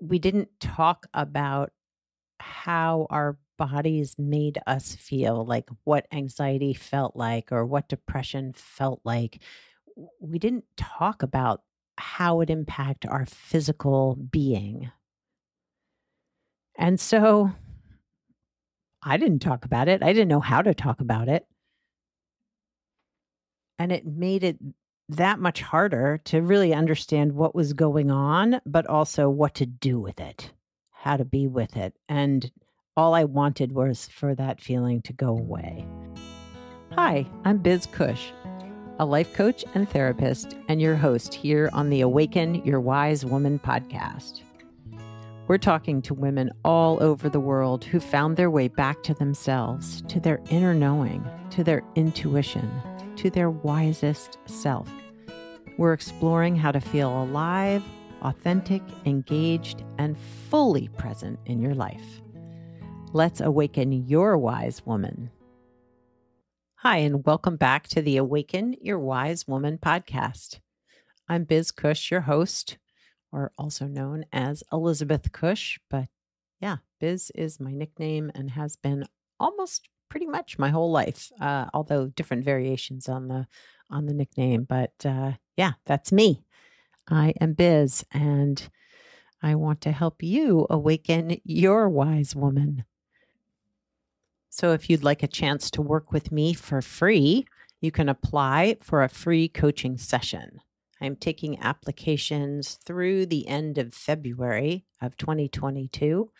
we didn't talk about how our bodies made us feel, like what anxiety felt like or what depression felt like. We didn't talk about how it impacted our physical being. And so I didn't talk about it. I didn't know how to talk about it. And it made it that much harder to really understand what was going on, but also what to do with it, how to be with it. And all I wanted was for that feeling to go away. Hi, I'm Biz Cush, a life coach and therapist, and your host here on the Awaken Your Wise Woman podcast. We're talking to women all over the world who found their way back to themselves, to their inner knowing, to their intuition, to their wisest self. We're exploring how to feel alive, authentic, engaged, and fully present in your life. Let's awaken your wise woman. Hi, and welcome back to the Awaken Your Wise Woman podcast. I'm Biz Cush, your host, or also known as Elizabeth Cush. But yeah, Biz is my nickname and has been almost pretty much my whole life, although different variations on the nickname. But yeah, that's me. I am Biz, and I want to help you awaken your wise woman. So if you'd like a chance to work with me for free, you can apply for a free coaching session. I'm taking applications through the end of February of 2022,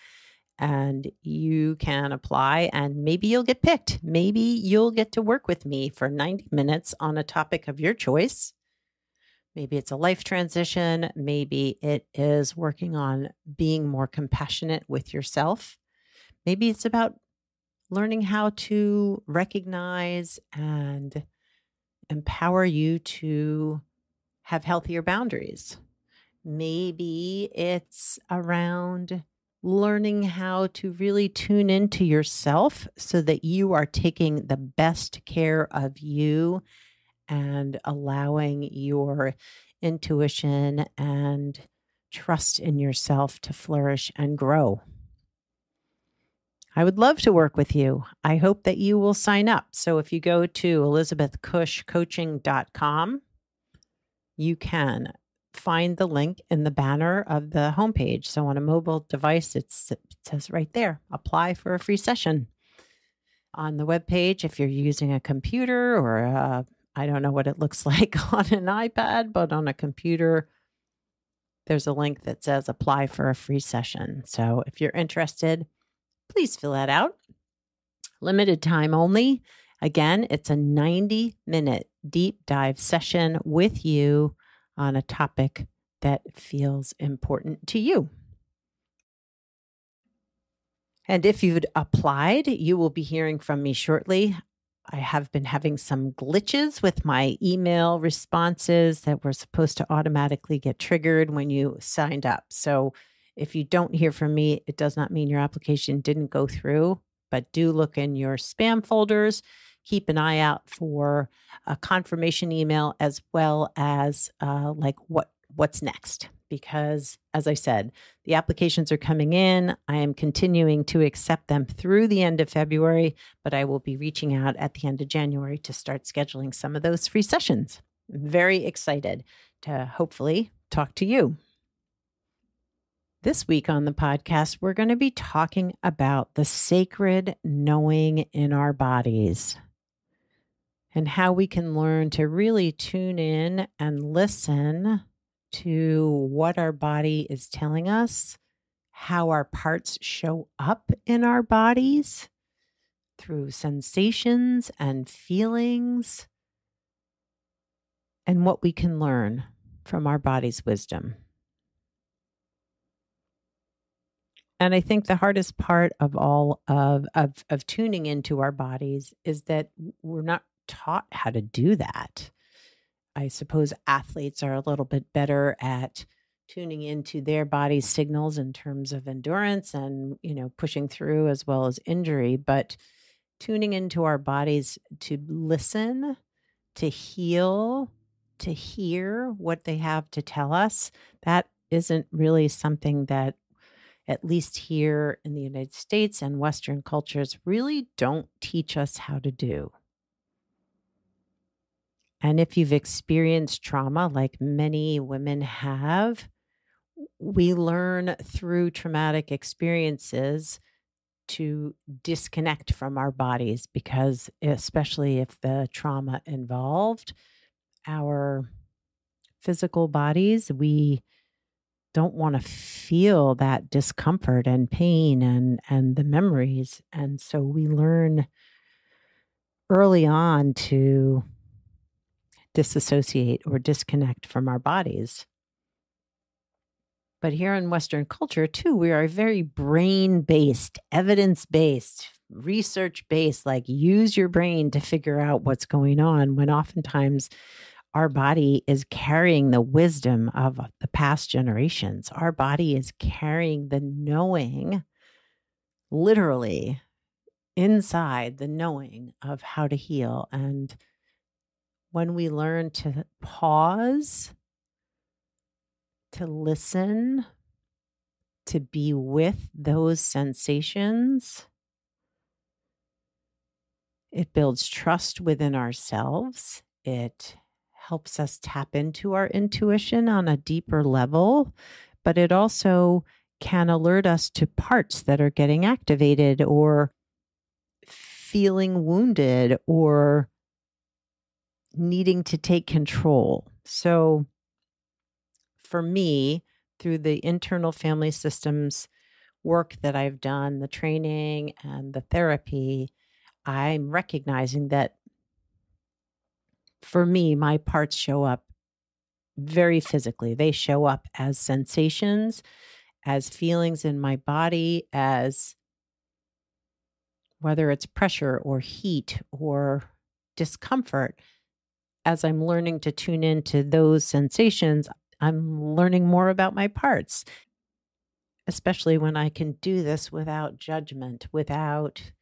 and you can apply and maybe you'll get picked. Maybe you'll get to work with me for 90 minutes on a topic of your choice. Maybe it's a life transition. Maybe it is working on being more compassionate with yourself. Maybe it's about learning how to recognize and empower you to have healthier boundaries. Maybe it's around learning how to really tune into yourself so that you are taking the best care of you and allowing your intuition and trust in yourself to flourish and grow. I would love to work with you. I hope that you will sign up. So if you go to elizabethcushcoaching.com, you can find the link in the banner of the homepage. So on a mobile device, it says right there, apply for a free session. On the webpage, if you're using a computer or I don't know what it looks like on an iPad, but on a computer, there's a link that says apply for a free session. So if you're interested, please fill that out. Limited time only. Again, it's a 90-minute deep dive session with you on a topic that feels important to you. And if you've applied, you will be hearing from me shortly. I have been having some glitches with my email responses that were supposed to automatically get triggered when you signed up. So if you don't hear from me, it does not mean your application didn't go through, but do look in your spam folders. Keep an eye out for a confirmation email as well as what's next. Because as I said, the applications are coming in. I am continuing to accept them through the end of February, but I will be reaching out at the end of January to start scheduling some of those free sessions. I'm very excited to hopefully talk to you. This week on the podcast, we're going to be talking about the sacred knowing in our bodies and how we can learn to really tune in and listen to what our body is telling us, how our parts show up in our bodies through sensations and feelings, and what we can learn from our body's wisdom. And I think the hardest part of all of tuning into our bodies is that we're not taught how to do that. I suppose athletes are a little bit better at tuning into their body's signals in terms of endurance and, pushing through as well as injury, but tuning into our bodies to listen, to heal, to hear what they have to tell us, that isn't really something that at least here in the United States and Western cultures, really don't teach us how to do. And if you've experienced trauma, like many women have, we learn through traumatic experiences to disconnect from our bodies because, especially if the trauma involved our physical bodies, we don't want to feel that discomfort and pain and the memories. And so we learn early on to disassociate or disconnect from our bodies. But here in Western culture, too, we are very brain-based, evidence-based, research-based, like use your brain to figure out what's going on, when oftentimes our body is carrying the wisdom of the past generations. Our body is carrying the knowing, literally inside the knowing of how to heal. And when we learn to pause, to listen, to be with those sensations, it builds trust within ourselves. It helps us tap into our intuition on a deeper level, but it also can alert us to parts that are getting activated or feeling wounded or needing to take control. So for me, through the internal family systems work that I've done, the training and the therapy, I'm recognizing that for me, my parts show up very physically. They show up as sensations, as feelings in my body, as whether it's pressure or heat or discomfort. As I'm learning to tune into those sensations, I'm learning more about my parts, especially when I can do this without judgment, without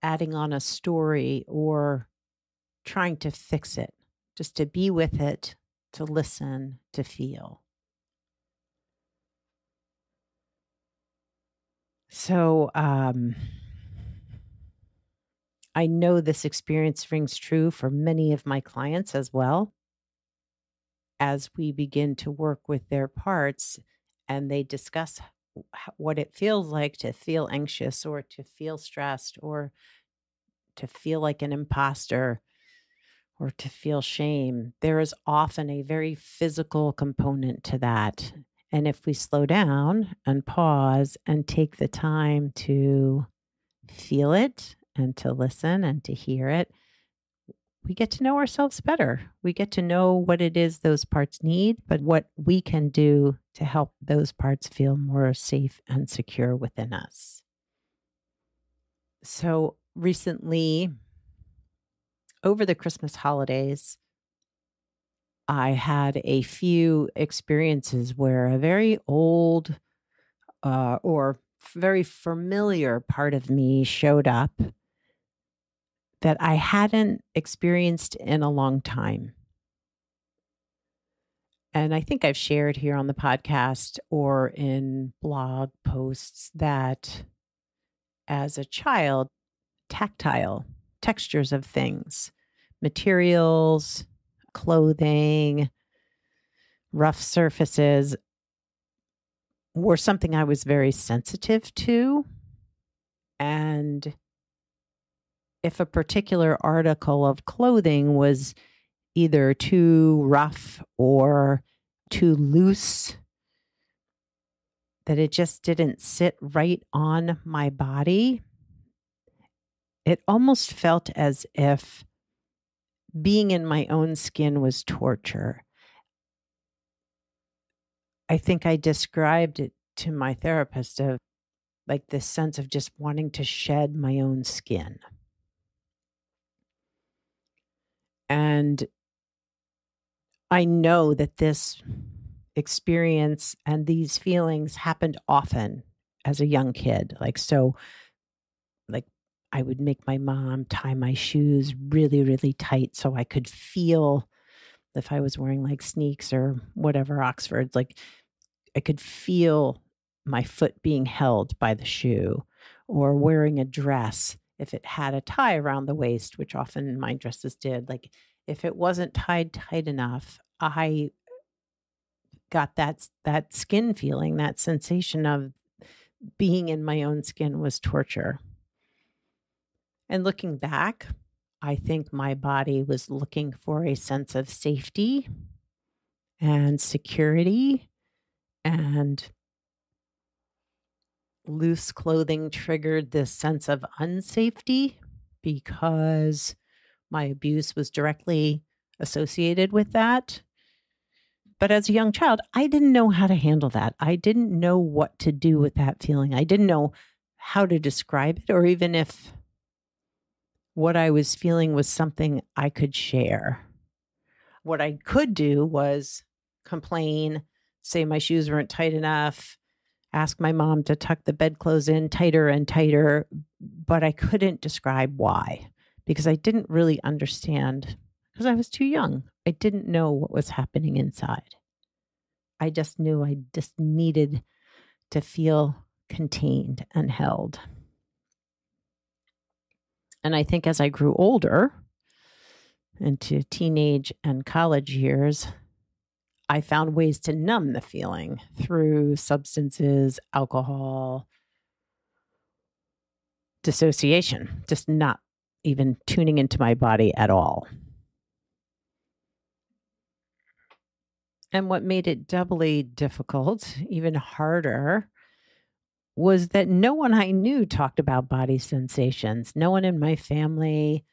adding on a story or trying to fix it, just to be with it, to listen, to feel. So I know this experience rings true for many of my clients as well. As we begin to work with their parts and they discuss what it feels like to feel anxious or to feel stressed or to feel like an imposter or to feel shame, there is often a very physical component to that. And if we slow down and pause and take the time to feel it and to listen and to hear it, we get to know ourselves better. We get to know what it is those parts need, but what we can do to help those parts feel more safe and secure within us. So recently, over the Christmas holidays, I had a few experiences where a very old or very familiar part of me showed up that I hadn't experienced in a long time. And I think I've shared here on the podcast or in blog posts that as a child, tactile textures of things, materials, clothing, rough surfaces were something I was very sensitive to. And if a particular article of clothing was either too rough or too loose, that it just didn't sit right on my body, it almost felt as if being in my own skin was torture. I think I described it to my therapist of like this sense of just wanting to shed my own skin. And I know that this experience and these feelings happened often as a young kid. Like I would make my mom tie my shoes really, really tight so I could feel if I was wearing like sneaks or whatever, Oxfords, like I could feel my foot being held by the shoe, or wearing a dress if it had a tie around the waist, which often my dresses did. Like if it wasn't tied tight enough, I got that skin feeling, that sensation of being in my own skin was torture. And looking back, I think my body was looking for a sense of safety and security, and loose clothing triggered this sense of unsafety because my abuse was directly associated with that. But as a young child, I didn't know how to handle that. I didn't know what to do with that feeling. I didn't know how to describe it, or even if what I was feeling was something I could share. What I could do was complain, say my shoes weren't tight enough, ask my mom to tuck the bedclothes in tighter and tighter, but I couldn't describe why because I didn't really understand because I was too young. I didn't know what was happening inside. I just knew I just needed to feel contained and held. And I think as I grew older into teenage and college years, I found ways to numb the feeling through substances, alcohol, dissociation, just not even tuning into my body at all. And what made it doubly difficult, even harder, was that no one I knew talked about body sensations. No one in my family,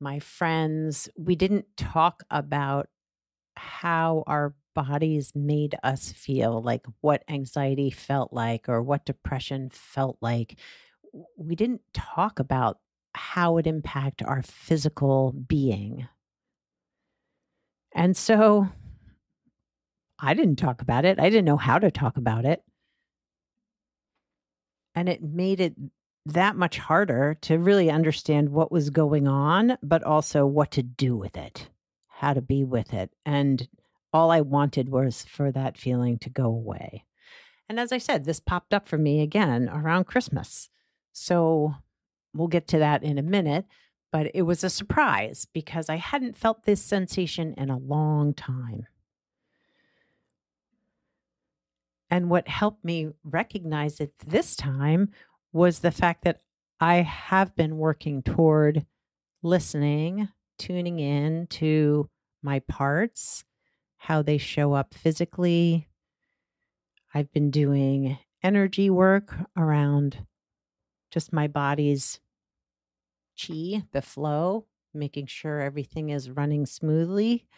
my friends, we didn't talk about how our bodies made us feel, like what anxiety felt like or what depression felt like. We didn't talk about how it impacted our physical being. And so I didn't talk about it. I didn't know how to talk about it. And it made it that much harder to really understand what was going on, but also what to do with it, how to be with it. And all I wanted was for that feeling to go away. And as I said, this popped up for me again around Christmas. So we'll get to that in a minute. But it was a surprise because I hadn't felt this sensation in a long time. And what helped me recognize it this time was the fact that I have been working toward listening, tuning in to my parts, how they show up physically. I've been doing energy work around just my body's chi, the flow, making sure everything is running smoothly.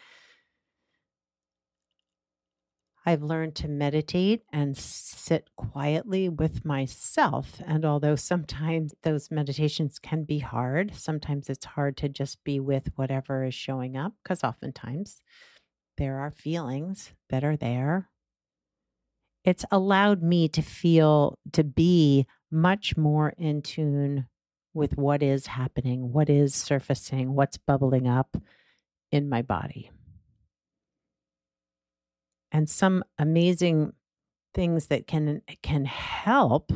I've learned to meditate and sit quietly with myself. And although sometimes those meditations can be hard, sometimes it's hard to just be with whatever is showing up because oftentimes there are feelings that are there. It's allowed me to feel, to be much more in tune with what is happening, what is surfacing, what's bubbling up in my body. And some amazing things that can help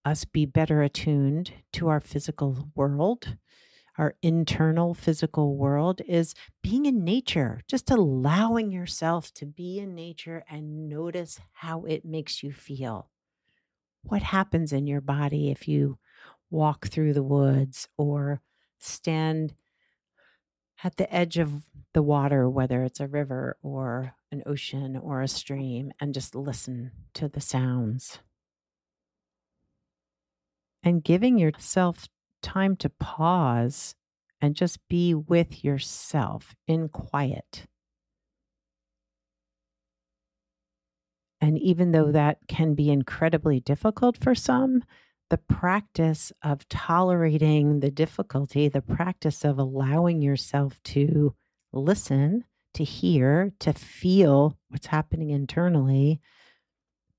us be better attuned to our physical world, our internal physical world, is being in nature, just allowing yourself to be in nature and notice how it makes you feel. What happens in your body if you walk through the woods or stand at the edge of the water, whether it's a river or an ocean or a stream, and just listen to the sounds. And giving yourself time to pause and just be with yourself in quiet. And even though that can be incredibly difficult for some, the practice of tolerating the difficulty, the practice of allowing yourself to listen, to hear, to feel what's happening internally,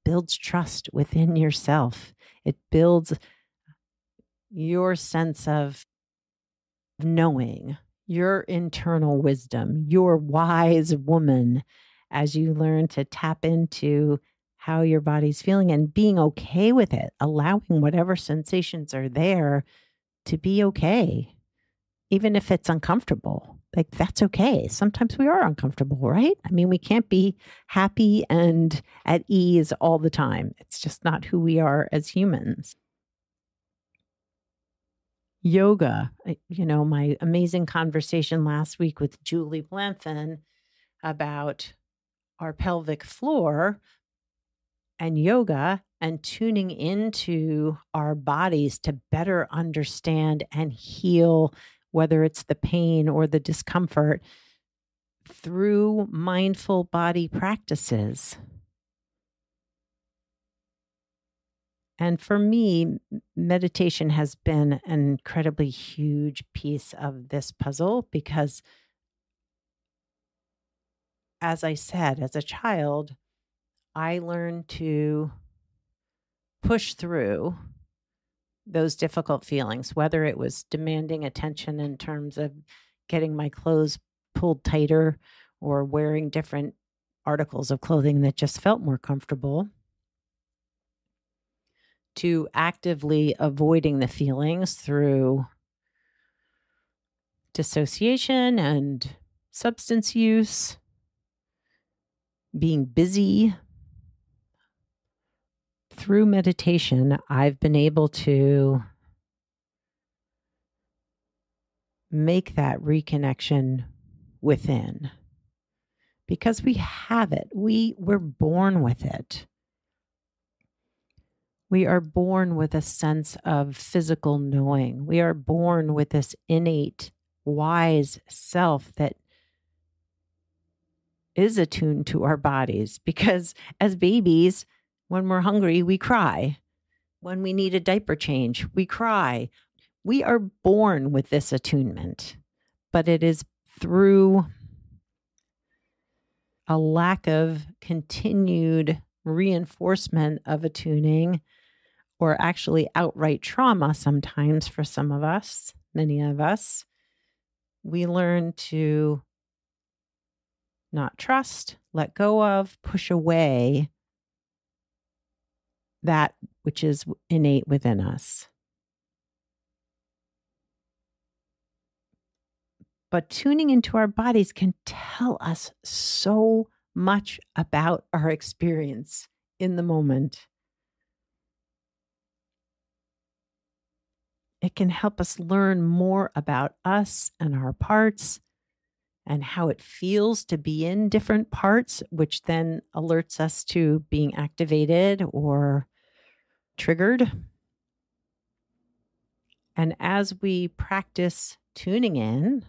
builds trust within yourself. It builds your sense of knowing, your internal wisdom, your wise woman. as you learn to tap into how your body's feeling and being okay with it, allowing whatever sensations are there to be okay, even if it's uncomfortable. Like, that's okay. Sometimes we are uncomfortable, right? I mean, we can't be happy and at ease all the time. It's just not who we are as humans. Yoga, my amazing conversation last week with Julie Blanfin about our pelvic floor and yoga and tuning into our bodies to better understand and heal, whether it's the pain or the discomfort, through mindful body practices. And for me, meditation has been an incredibly huge piece of this puzzle because, as I said, as a child, I learned to push through those difficult feelings, whether it was demanding attention in terms of getting my clothes pulled tighter or wearing different articles of clothing that just felt more comfortable, to actively avoiding the feelings through dissociation and substance use, being busy. Through meditation, I've been able to make that reconnection within because we have it. We're born with it. We are born with a sense of physical knowing. We are born with this innate, wise self that is attuned to our bodies because as babies, when we're hungry, we cry. When we need a diaper change, we cry. We are born with this attunement, but it is through a lack of continued reinforcement of attuning, or actually outright trauma sometimes for some of us, many of us, we learn to not trust, let go of, push away that which is innate within us. But tuning into our bodies can tell us so much about our experience in the moment. It can help us learn more about us and our parts and how it feels to be in different parts, which then alerts us to being activated or triggered. And as we practice tuning in,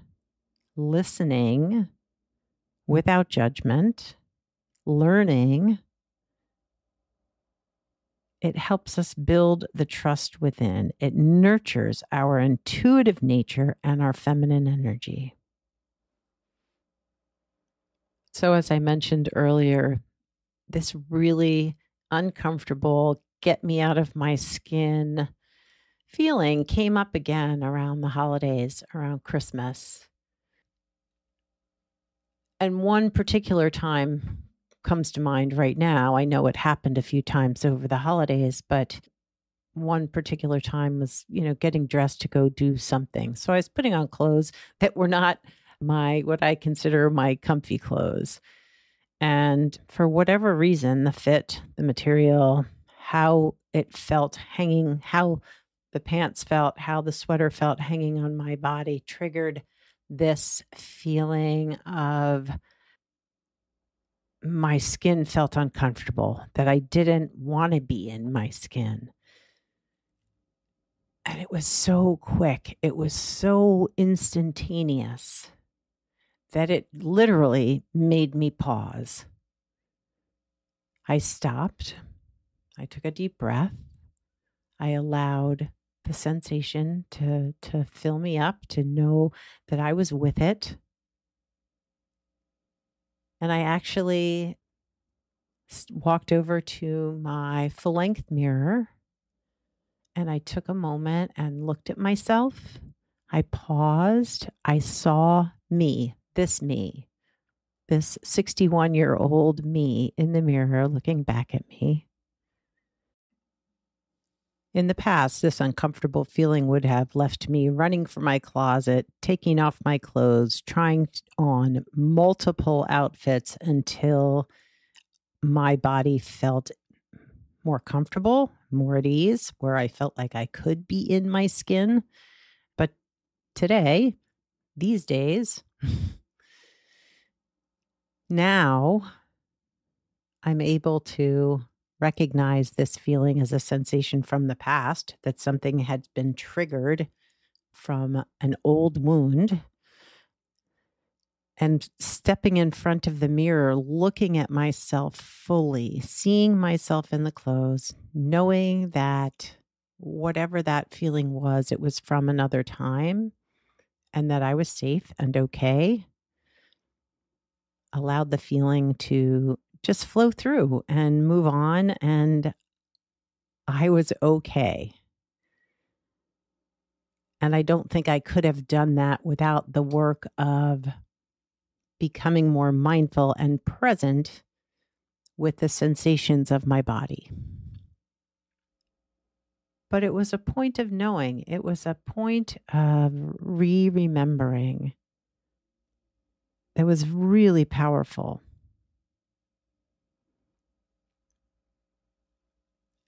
listening without judgment, learning, it helps us build the trust within. It nurtures our intuitive nature and our feminine energy. So, as I mentioned earlier, this really uncomfortable, get me out of my skin feeling came up again around the holidays, around Christmas. And one particular time comes to mind right now. I know it happened a few times over the holidays, but one particular time was, getting dressed to go do something. So I was putting on clothes that were not what I consider my comfy clothes. And for whatever reason, the fit, the material, how it felt hanging, how the pants felt, how the sweater felt hanging on my body triggered this feeling of my skin felt uncomfortable, that I didn't want to be in my skin. And it was so quick. It was so instantaneous that it literally made me pause. I stopped. I took a deep breath. I allowed the sensation to fill me up, to know that I was with it. And I actually walked over to my full-length mirror and I took a moment and looked at myself. I paused. I saw me, this this 61-year-old me in the mirror looking back at me. In the past, this uncomfortable feeling would have left me running for my closet, taking off my clothes, trying on multiple outfits until my body felt more comfortable, more at ease, where I felt like I could be in my skin. But today, these days, now I'm able to recognize this feeling as a sensation from the past, that something had been triggered from an old wound, and stepping in front of the mirror, looking at myself fully, seeing myself in the clothes, knowing that whatever that feeling was, it was from another time and that I was safe and okay, allowed the feeling to just flow through and move on. And I was okay. And I don't think I could have done that without the work of becoming more mindful and present with the sensations of my body. But it was a point of knowing. It was a point of remembering. That was really powerful.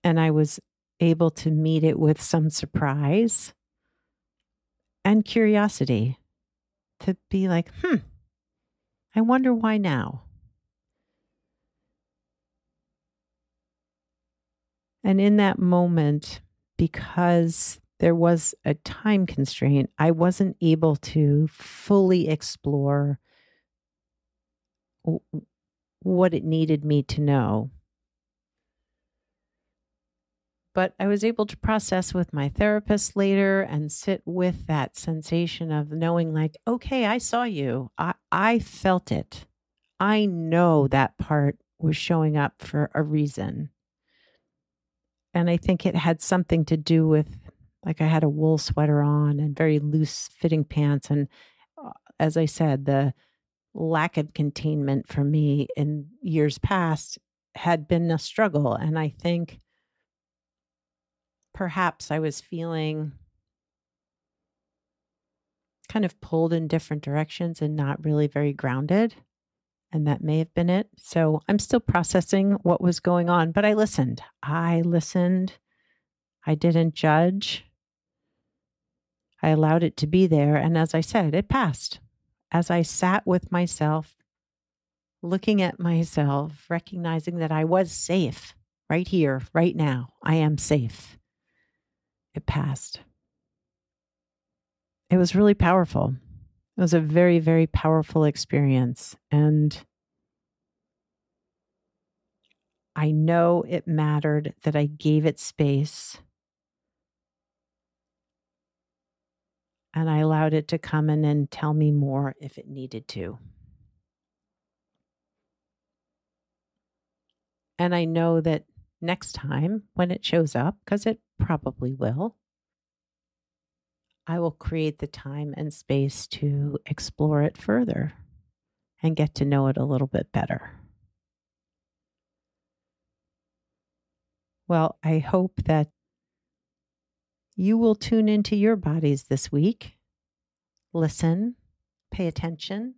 And I was able to meet it with some surprise and curiosity, to be like, I wonder why now. And in that moment, because there was a time constraint, I wasn't able to fully explore what it needed me to know. But I was able to process with my therapist later and sit with that sensation of knowing, like, okay, I saw you. I felt it. I know that part was showing up for a reason. And I think it had something to do with, like, I had a wool sweater on and very loose fitting pants. And as I said, the lack of containment for me in years past had been a struggle. And I think perhaps I was feeling kind of pulled in different directions and not really very grounded. And that may have been it. So I'm still processing what was going on, but I listened. I didn't judge. I allowed it to be there. And as I said, it passed. As I sat with myself, looking at myself, recognizing that I was safe right here, right now. I am safe. It passed. It was really powerful. It was a very, very powerful experience. And I know it mattered that I gave it space and I allowed it to come in and tell me more if it needed to. And I know that next time when it shows up, because it probably will, I will create the time and space to explore it further and get to know it a little bit better. Well, I hope that you will tune into your bodies this week. Listen, pay attention,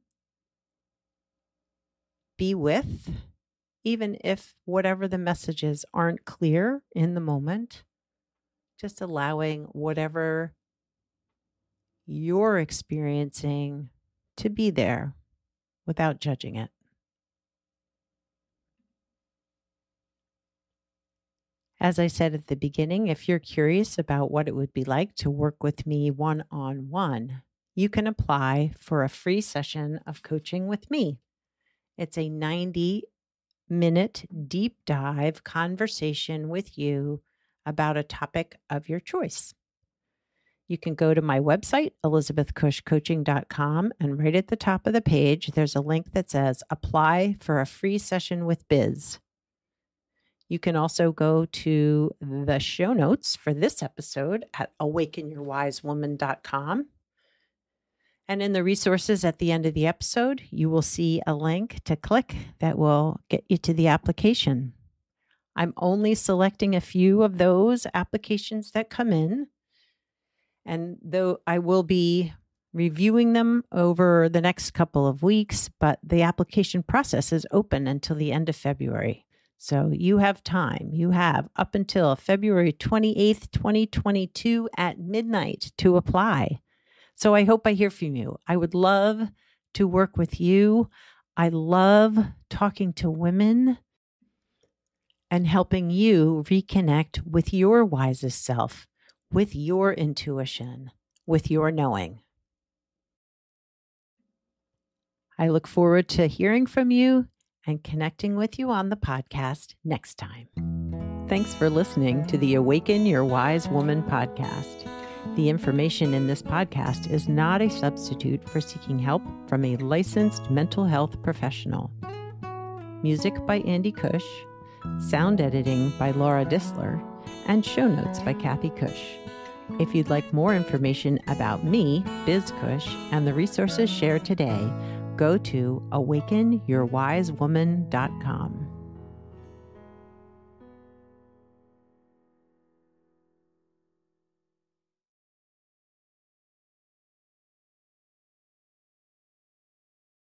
be with, even if whatever the messages aren't clear in the moment, just allowing whatever you're experiencing to be there without judging it. As I said at the beginning, if you're curious about what it would be like to work with me one-on-one, you can apply for a free session of coaching with me. It's a 90-minute deep dive conversation with you about a topic of your choice. You can go to my website, elizabethcushcoaching.com, and right at the top of the page, there's a link that says apply for a free session with Biz. You can also go to the show notes for this episode at awakenyourwisewoman.com. And in the resources at the end of the episode, you will see a link to click that will get you to the application. I'm only selecting a few of those applications that come in. And though I will be reviewing them over the next couple of weeks, but the application process is open until the end of February. So you have time. You have up until February 28th, 2022 at midnight to apply. So I hope I hear from you. I would love to work with you. I love talking to women and helping you reconnect with your wisest self, with your intuition, with your knowing. I look forward to hearing from you and connecting with you on the podcast next time. Thanks for listening to the Awaken Your Wise Woman podcast. The information in this podcast is not a substitute for seeking help from a licensed mental health professional. Music by Andy Cush, sound editing by Laura Disler, and show notes by Kathy Cush. If you'd like more information about me, Biz Cush, and the resources shared today, go to awakenyourwisewoman.com.